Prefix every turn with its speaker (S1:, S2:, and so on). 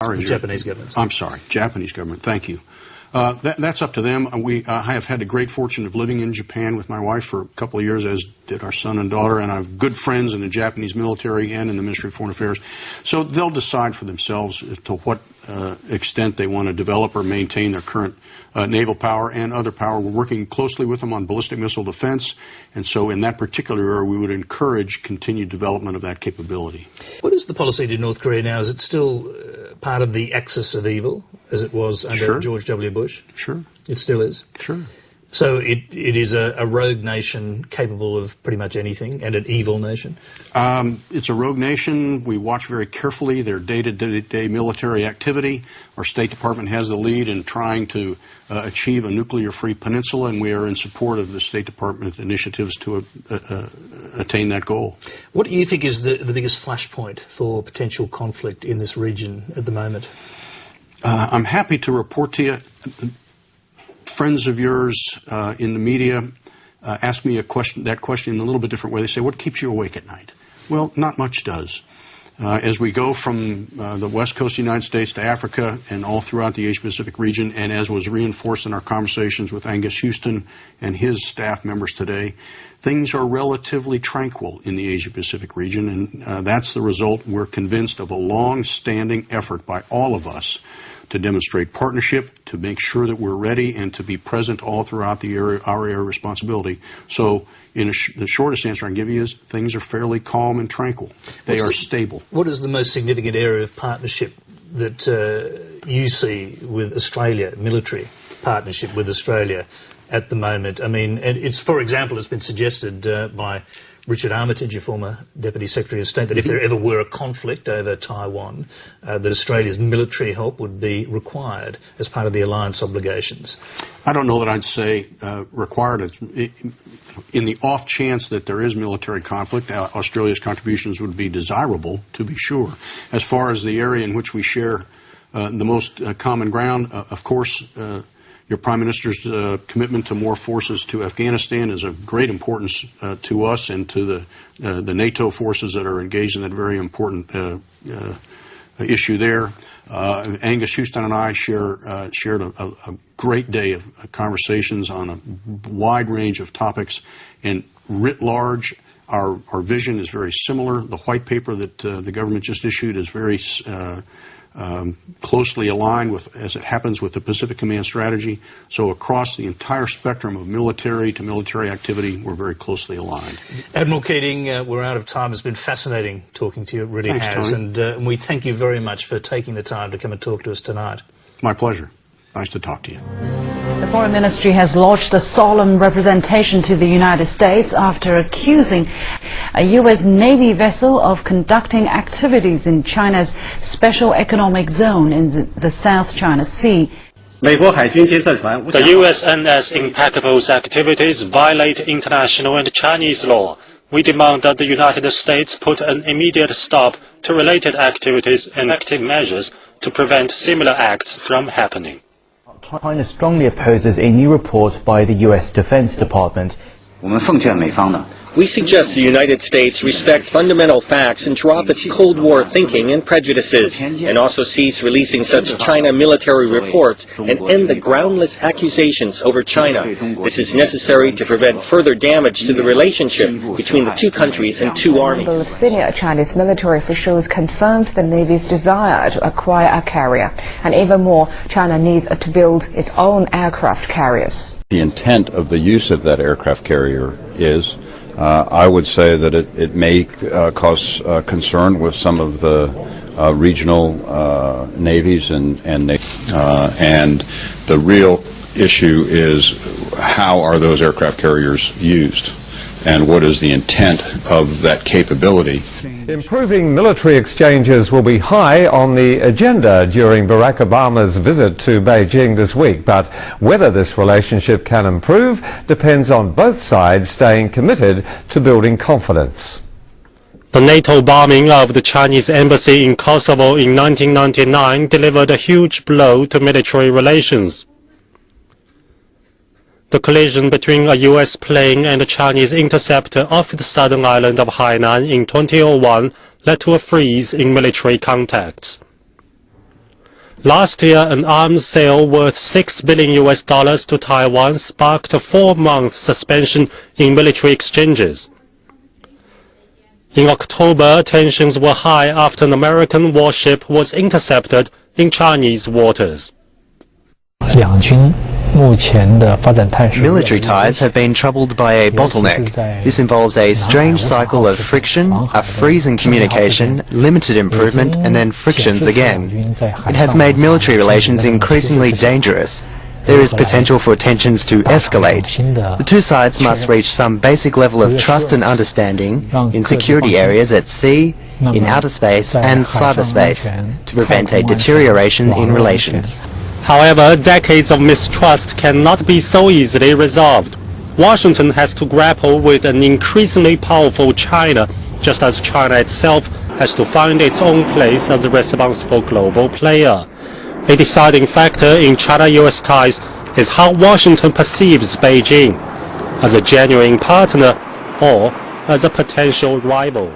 S1: The Japanese government.
S2: I'm sorry, Japanese government. Thank you. That's up to them. I have had the great fortune of living in Japan with my wife for a couple of years, as did our son and daughter, and I have good friends in the Japanese military and in the Ministry of Foreign Affairs. So they'll decide for themselves to what extent they want to develop or maintain their current naval power and other power. We're working closely with them on ballistic missile defense, and so in that particular area we would encourage continued development of that capability.
S1: What is the policy to North Korea now? Is it still part of the axis of evil, as it was under George W. Bush?
S2: Sure.
S1: It still is?
S2: Sure. So
S1: it is a rogue nation capable of pretty much anything, and an evil nation?
S2: It's a rogue nation. We watch very carefully their day-to-day military activity. Our State Department has the lead in trying to achieve a nuclear-free peninsula, and we are in support of the State Department initiatives to attain that goal.
S1: What do you think is the biggest flashpoint for potential conflict in this region at the moment?
S2: I'm happy to report to you, friends of yours in the media ask me that question in a little bit different way. They say, what keeps you awake at night? Well, not much does. As we go from the west coast of the United States to Africa and all throughout the Asia-Pacific region, and as was reinforced in our conversations with Angus Houston and his staff members today, things are relatively tranquil in the Asia-Pacific region, and that's the result, we're convinced, of a long-standing effort by all of us to demonstrate partnership, to make sure that we're ready, and to be present all throughout the area, our area of responsibility. So the shortest answer I can give you is things are fairly calm and tranquil. They are stable.
S1: What is the most significant area of partnership that you see with Australia, military partnership with Australia at the moment? I mean, it's, for example, it's been suggested by Richard Armitage, your former Deputy Secretary of State, that if there ever were a conflict over Taiwan, that Australia's military help would be required as part of the alliance obligations.
S2: I don't know that I'd say required. In the off chance that there is military conflict, Australia's contributions would be desirable, to be sure. As far as the area in which we share the most common ground, of course, your Prime Minister's commitment to more forces to Afghanistan is of great importance to us and to the NATO forces that are engaged in that very important issue there. Angus Houston and I shared a great day of conversations on a wide range of topics, and writ large, our vision is very similar. The white paper that the government just issued is very closely aligned with, as it happens, with the Pacific Command strategy. So across the entire spectrum of military to military activity, we're very closely aligned.
S1: Admiral Keating, we're out of time. It's been fascinating talking to you. It really
S2: Thanks,
S1: has.
S2: Tony.
S1: And we thank you very much for taking the time to come and talk to us tonight.
S2: My pleasure. Nice to talk to you.
S3: The Foreign Ministry has lodged a solemn representation to the United States after accusing a U.S. Navy vessel of conducting activities in China's special economic zone in the South China Sea.
S4: The USNS Impeccable's activities violate international and Chinese law. We demand that the United States put an immediate stop to related activities and active measures to prevent similar acts from happening.
S5: China strongly opposes a new report by the U.S. Defense Department.
S6: We suggest the United States respect fundamental facts and drop its Cold War thinking and prejudices, and also cease releasing such China military reports and end the groundless accusations over China. This is necessary to prevent further damage to the relationship between the two countries and two armies.
S7: Both senior Chinese military officials confirmed the Navy's desire to acquire a carrier, and even more, China needs to build its own aircraft carriers.
S8: The intent of the use of that aircraft carrier is, I would say that it may cause concern with some of the regional navies and the real issue is how are those aircraft carriers used and what is the intent of that capability.
S9: Improving military exchanges will be high on the agenda during Barack Obama's visit to Beijing this week, but whether this relationship can improve depends on both sides staying committed to building confidence.
S4: The NATO bombing of the Chinese embassy in Kosovo in 1999 delivered a huge blow to military relations. The collision between a U.S. plane and a Chinese interceptor off the southern island of Hainan in 2001 led to a freeze in military contacts. Last year, an arms sale worth $6 billion to Taiwan sparked a 4-month suspension in military exchanges. In October, tensions were high after an American warship was intercepted in Chinese waters.
S10: Military ties have been troubled by a bottleneck. This involves a strange cycle of friction, a freeze in communication, limited improvement, and then frictions again. It has made military relations increasingly dangerous. There is potential for tensions to escalate. The two sides must reach some basic level of trust and understanding in security areas at sea, in outer space, and cyberspace to prevent a deterioration in relations.
S4: However, decades of mistrust cannot be so easily resolved. Washington has to grapple with an increasingly powerful China, just as China itself has to find its own place as a responsible global player. A deciding factor in China-US ties is how Washington perceives Beijing, as a genuine partner or as a potential rival.